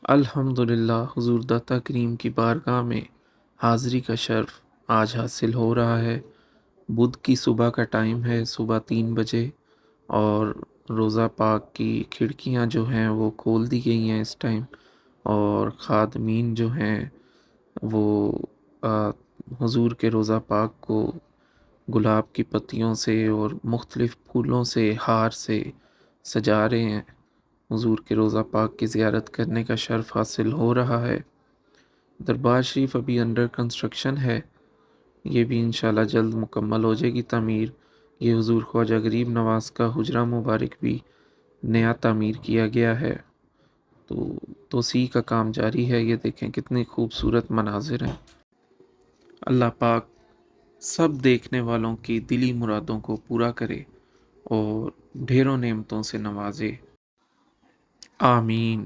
الحمدللہ حضور داتا کریم کی بارگاہ میں حاضری کا شرف آج حاصل ہو رہا ہے۔ بدھ کی صبح کا ٹائم ہے، صبح 3 بجے، اور روضہ پاک کی کھڑکیاں جو ہیں وہ کھول دی گئی ہیں اس ٹائم، اور خادمین جو ہیں وہ حضور کے روضہ پاک کو گلاب کی پتیوں سے اور مختلف پھولوں سے، ہار سے سجا رہے ہیں۔ حضور کے روضہ پاک کی زیارت کرنے کا شرف حاصل ہو رہا ہے۔ دربار شریف ابھی انڈر کنسٹرکشن ہے، یہ بھی انشاءاللہ جلد مکمل ہو جائے گی تعمیر۔ یہ حضور خواجہ غریب نواز کا حجرہ مبارک بھی نیا تعمیر کیا گیا ہے، تو توسیع کا کام جاری ہے۔ یہ دیکھیں کتنے خوبصورت مناظر ہیں۔ اللہ پاک سب دیکھنے والوں کی دلی مرادوں کو پورا کرے اور ڈھیروں نعمتوں سے نوازے، آمین۔